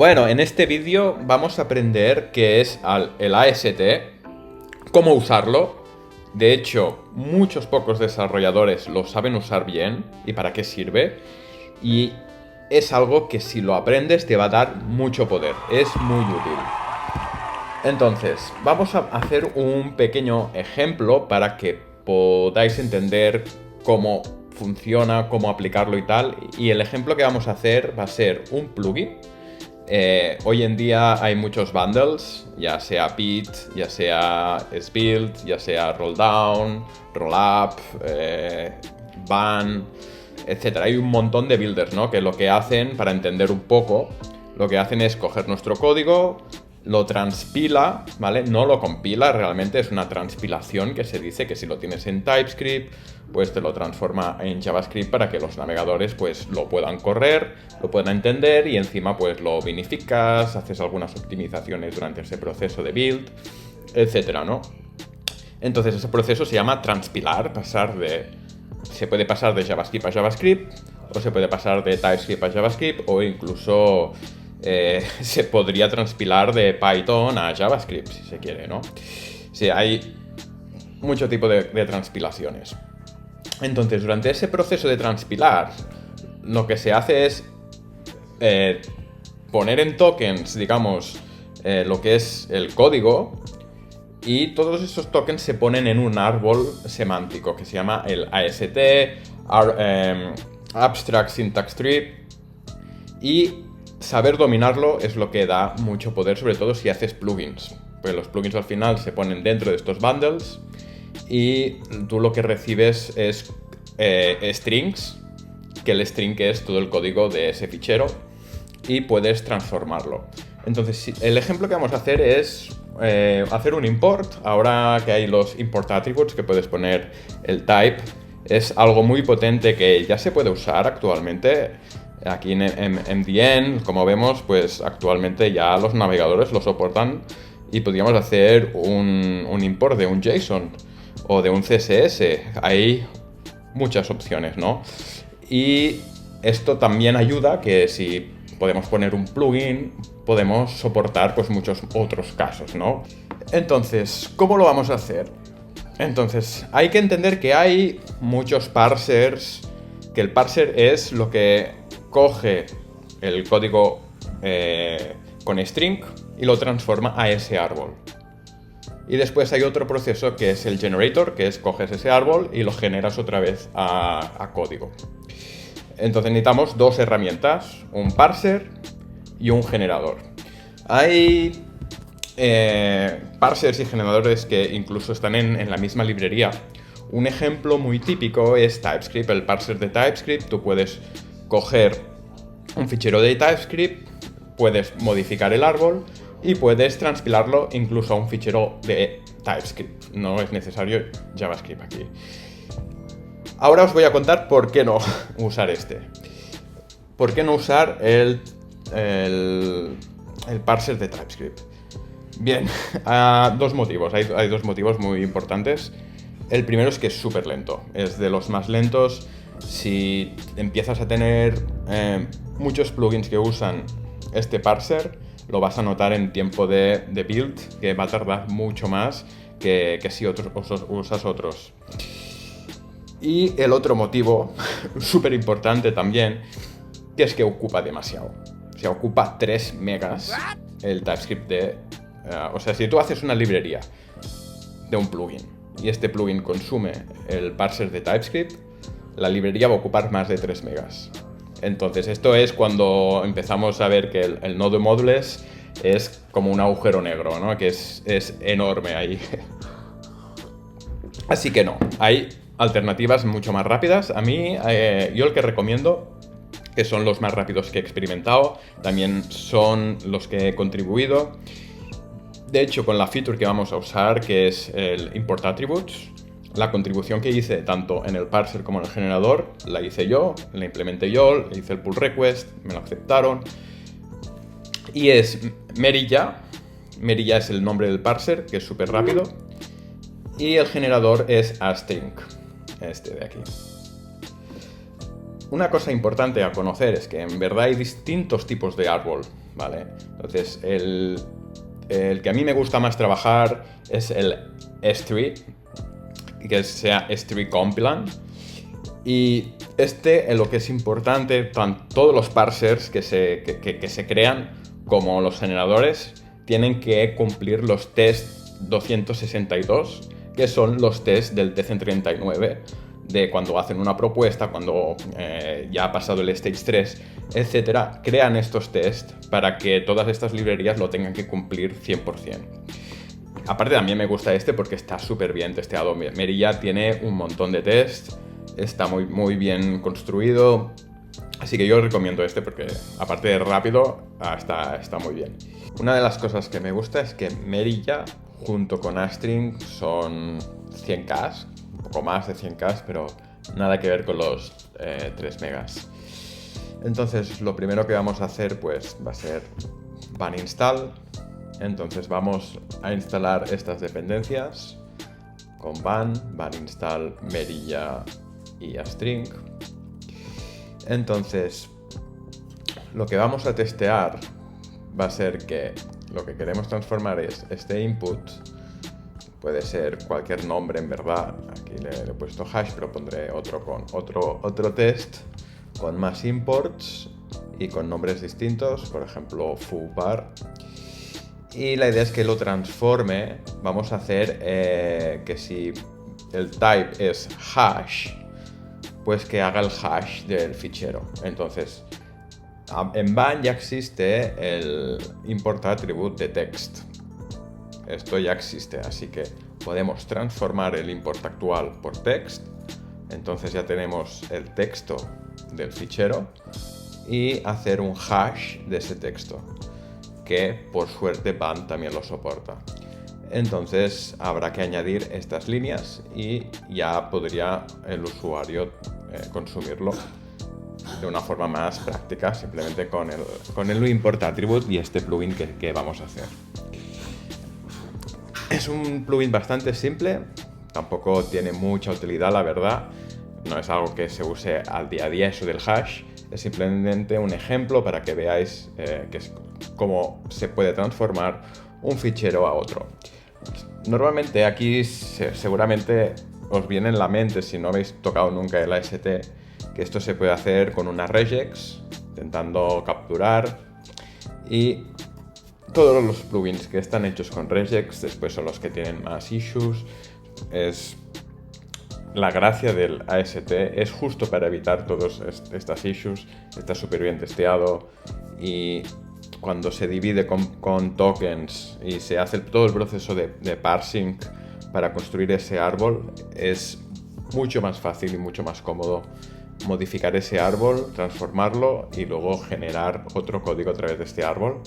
Bueno, en este vídeo vamos a aprender qué es el AST, cómo usarlo. De hecho, muchos pocos desarrolladores lo saben usar bien y para qué sirve. Y es algo que si lo aprendes te va a dar mucho poder, es muy útil. Entonces, vamos a hacer un pequeño ejemplo para que podáis entender cómo funciona, cómo aplicarlo y tal. Y el ejemplo que vamos a hacer va a ser un plugin. Hoy en día hay muchos bundles, ya sea Pit, ya sea SBuild, ya sea Rolldown, Rollup, Ban, etc. Hay un montón de builders, ¿no? Que lo que hacen, para entender un poco, lo que hacen es coger nuestro código, lo transpila, ¿vale? No lo compila, realmente es una transpilación que se dice que si lo tienes en TypeScript, pues te lo transforma en JavaScript para que los navegadores pues lo puedan correr, lo puedan entender y encima pues lo vinificas, haces algunas optimizaciones durante ese proceso de build, etcétera, ¿no? Entonces ese proceso se llama transpilar, se puede pasar de JavaScript a JavaScript, o se puede pasar de TypeScript a JavaScript, o incluso se podría transpilar de Python a JavaScript, si se quiere, ¿no? Sí, hay mucho tipo de transpilaciones. Entonces, durante ese proceso de transpilar, lo que se hace es poner en tokens, digamos, lo que es el código, y todos esos tokens se ponen en un árbol semántico que se llama el AST, Abstract Syntax Tree, y saber dominarlo es lo que da mucho poder, sobre todo si haces plugins. Pues los plugins al final se ponen dentro de estos bundles y tú lo que recibes es strings, que el string es todo el código de ese fichero, y puedes transformarlo. Entonces, el ejemplo que vamos a hacer es hacer un import. Ahora que hay los import attributes, que puedes poner el type, es algo muy potente que ya se puede usar actualmente. Aquí en MDN, como vemos, pues actualmente ya los navegadores lo soportan y podríamos hacer un import de un JSON o de un CSS. Hay muchas opciones, ¿no? Y esto también ayuda que si podemos poner un plugin, podemos soportar pues muchos otros casos, ¿no? Entonces, ¿cómo lo vamos a hacer? Entonces, hay que entender que hay muchos parsers, que el parser es lo que coge el código con string y lo transforma a ese árbol. Y después hay otro proceso que es el generator, que es coges ese árbol y lo generas otra vez a código. Entonces necesitamos dos herramientas, un parser y un generador. Hay parsers y generadores que incluso están en la misma librería. Un ejemplo muy típico es TypeScript, el parser de TypeScript. Tú puedes coger un fichero de TypeScript, puedes modificar el árbol y puedes transpilarlo incluso a un fichero de TypeScript. No es necesario JavaScript aquí. Ahora os voy a contar por qué no usar este. ¿Por qué no usar el parser de TypeScript? Bien, dos motivos. Hay dos motivos muy importantes. El primero es que es súper lento. Es de los más lentos. Si empiezas a tener muchos plugins que usan este parser, lo vas a notar en tiempo de build, que va a tardar mucho más que si usas otros. Y el otro motivo, súper importante también, que es que ocupa demasiado. O sea, ocupa 3 megas el TypeScript o sea, si tú haces una librería de un plugin y este plugin consume el parser de TypeScript, la librería va a ocupar más de 3 megas. Entonces, esto es cuando empezamos a ver que el nodo modules es como un agujero negro, ¿no? Que es enorme ahí. Así que no, hay alternativas mucho más rápidas. A mí, yo el que recomiendo, que son los más rápidos que he experimentado, también son los que he contribuido. De hecho, con la feature que vamos a usar, que es el import attributes, la contribución que hice tanto en el parser como en el generador, la hice yo, la implementé yo, le hice el pull request, me lo aceptaron. Y es Merilla. Merilla es el nombre del parser, que es súper rápido. Y el generador es Async, este de aquí. Una cosa importante a conocer es que en verdad hay distintos tipos de árbol. ¿vale? Entonces, el que a mí me gusta más trabajar es el S3, que sea S3 Compilant. Y en lo que es importante, todos los parsers que se crean, como los generadores, tienen que cumplir los test 262, que son los tests del TC39, de cuando hacen una propuesta, cuando ya ha pasado el Stage 3, etc. Crean estos tests para que todas estas librerías lo tengan que cumplir 100%. Aparte, también me gusta porque está súper bien testeado. Merilla tiene un montón de tests, está muy bien construido, así que yo recomiendo porque, aparte de rápido, está muy bien. Una de las cosas que me gusta es que Merilla, junto con Astring, son 100K, un poco más de 100K, pero nada que ver con los 3 megas. Entonces, lo primero que vamos a hacer pues va a ser van install. Entonces vamos a instalar estas dependencias con van install Merilla y Astring. Entonces, lo que vamos a testear va a ser que lo que queremos transformar es este input. Puede ser cualquier nombre, en verdad. Aquí le he puesto hash, pero pondré otro test con más imports y con nombres distintos, por ejemplo foobar. Y la idea es que lo transforme. Vamos a hacer que si el type es hash, pues que haga el hash del fichero. Entonces, en van ya existe el import attribute de text. Esto ya existe, así que podemos transformar el import actual por text. Entonces ya tenemos el texto del fichero y hacer un hash de ese texto, que por suerte van también lo soporta. Entonces habrá que añadir estas líneas y ya podría el usuario consumirlo de una forma más práctica, simplemente con el import attribute y este plugin que vamos a hacer. Es un plugin bastante simple, tampoco tiene mucha utilidad, la verdad. No es algo que se use al día a día, eso del hash. Es simplemente un ejemplo para que veáis cómo se puede transformar un fichero a otro. Normalmente aquí seguramente os viene en la mente, si no habéis tocado nunca el AST, que esto se puede hacer con una regex, intentando capturar, y todos los plugins que están hechos con regex después son los que tienen más issues. La gracia del AST es justo para evitar todas estas issues. Está súper bien testeado y cuando se divide con tokens y se hace todo el proceso de parsing para construir ese árbol, es mucho más fácil y mucho más cómodo modificar ese árbol, transformarlo y luego generar otro código a través de este árbol.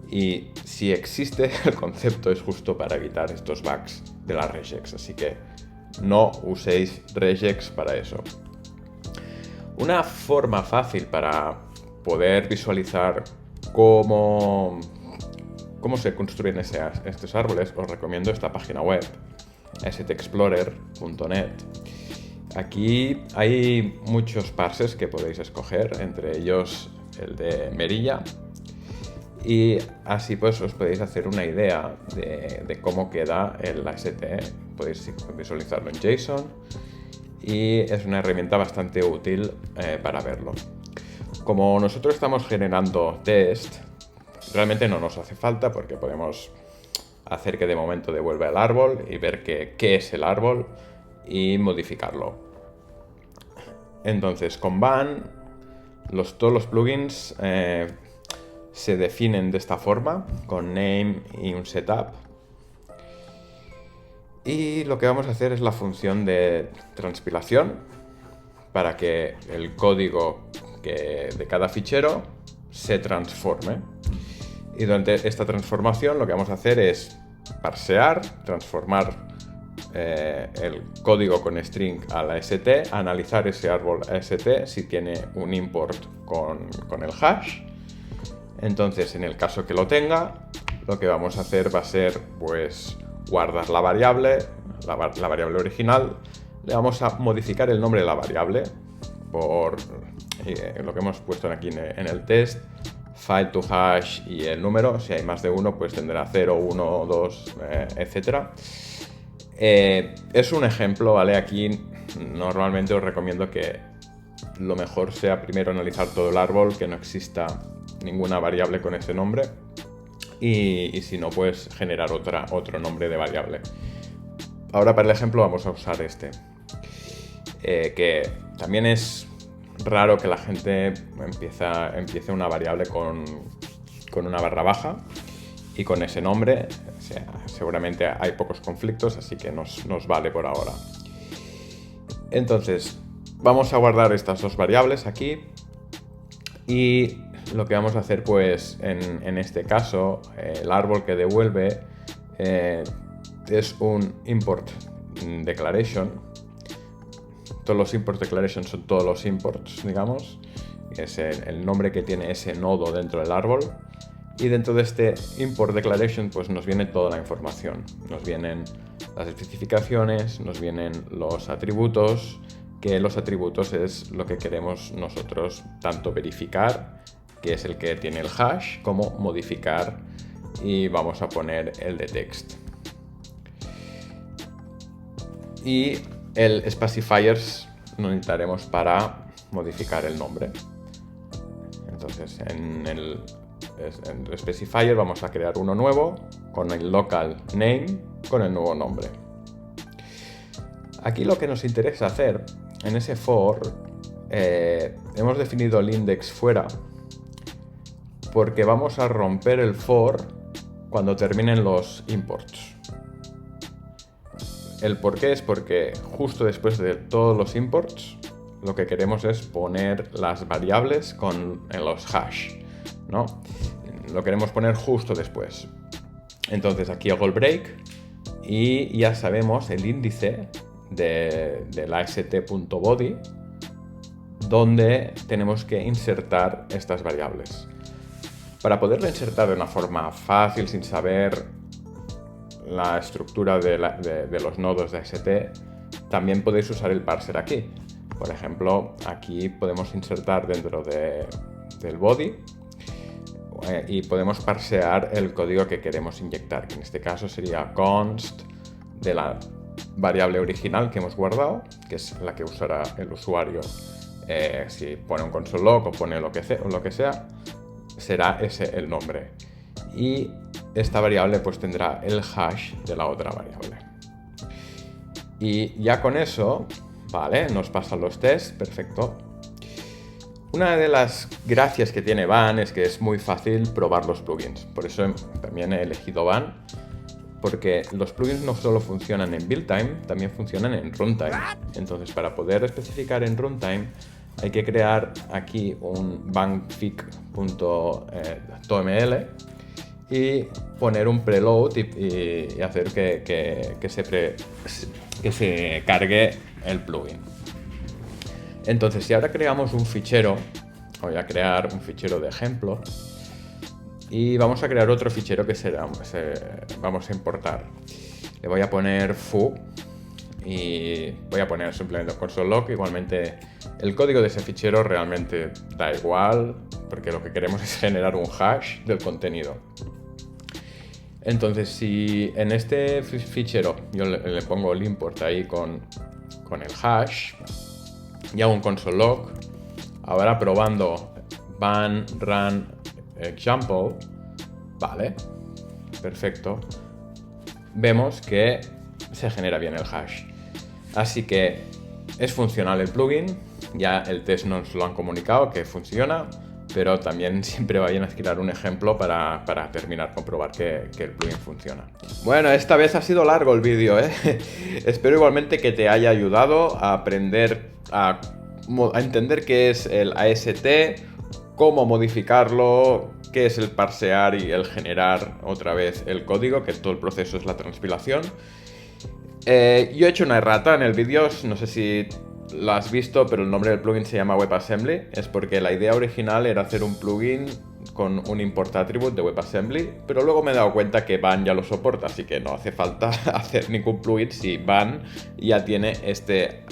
Y si existe, el concepto es justo para evitar estos bugs de la regex, así que no uséis regex para eso. Una forma fácil para poder visualizar cómo se construyen estos árboles, os recomiendo esta página web, stexplorer.net. Aquí hay muchos parsers que podéis escoger, entre ellos el de Merilla, y así pues os podéis hacer una idea de cómo queda el AST. Podéis visualizarlo en JSON y es una herramienta bastante útil para verlo. Como nosotros estamos generando test, realmente no nos hace falta porque podemos hacer que de momento devuelva el árbol y ver qué es el árbol y modificarlo. Entonces con van todos los plugins se definen de esta forma, con name y un setup. Y lo que vamos a hacer es la función de transpilación para que el código de cada fichero se transforme. Y durante esta transformación lo que vamos a hacer es parsear, transformar el código con string a la AST, analizar ese árbol AST si tiene un import con el hash. Entonces, en el caso que lo tenga, lo que vamos a hacer va a ser pues guardar la variable original. Le vamos a modificar el nombre de la variable por lo que hemos puesto aquí en el test, file to hash y el número. Si hay más de uno, pues tendrá 0, 1, 2, etc. Es un ejemplo, ¿vale? Aquí normalmente os recomiendo que lo mejor sea primero analizar todo el árbol, que no exista ninguna variable con ese nombre. Y si no, pues generar otro nombre de variable. Ahora para el ejemplo vamos a usar este. Que también es raro que la gente empiece una variable con una barra baja y con ese nombre. O sea, seguramente hay pocos conflictos, así que nos vale por ahora. Entonces, vamos a guardar estas dos variables aquí. Y lo que vamos a hacer, pues, en este caso, el árbol que devuelve es un import declaration. Todos los import declarations son todos los imports, digamos. Es el nombre que tiene ese nodo dentro del árbol. Y dentro de este import declaration, pues nos viene toda la información. Nos vienen las especificaciones, nos vienen los atributos, que los atributos es lo que queremos nosotros tanto verificar, que es el que tiene el hash, como modificar, y vamos a poner el de text. Y el specifiers lo necesitaremos para modificar el nombre. Entonces en el specifier vamos a crear uno nuevo con el local name, con el nuevo nombre. Aquí lo que nos interesa hacer en ese for, hemos definido el index fuera porque vamos a romper el for cuando terminen los imports. El por qué es porque justo después de todos los imports lo que queremos es poner las variables en los hash, ¿no? Lo queremos poner justo después. Entonces aquí hago el break y ya sabemos el índice del AST.body donde tenemos que insertar estas variables. Para poderlo insertar de una forma fácil, sin saber la estructura de los nodos de AST, también podéis usar el parser aquí. Por ejemplo, aquí podemos insertar dentro del body y podemos parsear el código que queremos inyectar, que en este caso sería const de la variable original que hemos guardado, que es la que usará el usuario si pone un console log o pone lo que sea, será ese el nombre. Y esta variable pues tendrá el hash de la otra variable. Y ya con eso, vale, nos pasan los tests, perfecto. Una de las gracias que tiene Van es que es muy fácil probar los plugins. Por eso también he elegido Van, porque los plugins no solo funcionan en build time, también funcionan en runtime. Entonces, para poder especificar en runtime, hay que crear aquí un banfic.toml y poner un preload y hacer que se cargue el plugin. Entonces, si ahora creamos un fichero, voy a crear un fichero de ejemplo y vamos a crear otro fichero que vamos a importar. Le voy a poner foo y voy a poner simplemente console log. Igualmente el código de ese fichero realmente da igual, porque lo que queremos es generar un hash del contenido. Entonces, si en este fichero yo le pongo el import ahí con el hash y hago un console log, ahora probando van run example, vale, perfecto, vemos que se genera bien el hash. Así que es funcional el plugin, ya el test nos lo han comunicado que funciona, pero también siempre vayan a crear un ejemplo para terminar, comprobar que el plugin funciona. Bueno, esta vez ha sido largo el vídeo, ¿eh? Espero igualmente que te haya ayudado a aprender a entender qué es el AST, cómo modificarlo, qué es el parsear y el generar otra vez el código, que todo el proceso es la transpilación. Yo he hecho una errata en el vídeo, no sé si lo has visto, pero el nombre del plugin se llama WebAssembly. Es porque la idea original era hacer un plugin con un import attribute de WebAssembly, pero luego me he dado cuenta que Van ya lo soporta, así que no hace falta hacer ningún plugin si Van ya tiene este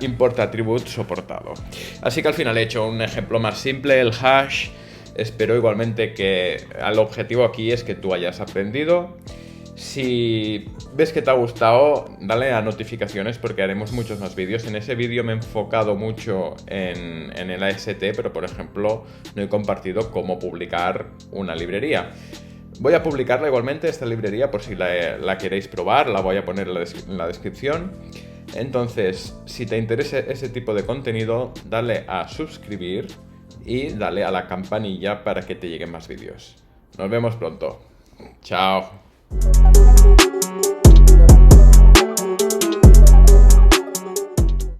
import attribute soportado. Así que al final he hecho un ejemplo más simple, el hash, Espero igualmente que el objetivo aquí es que tú hayas aprendido. Si ves que te ha gustado, dale a notificaciones porque haremos muchos más vídeos. En ese vídeo me he enfocado mucho en el AST, pero por ejemplo no he compartido cómo publicar una librería. Voy a publicarla igualmente, esta librería, por si la queréis probar, la voy a poner en la descripción. Entonces, si te interesa ese tipo de contenido, dale a suscribir y dale a la campanilla para que te lleguen más vídeos. Nos vemos pronto. Chao.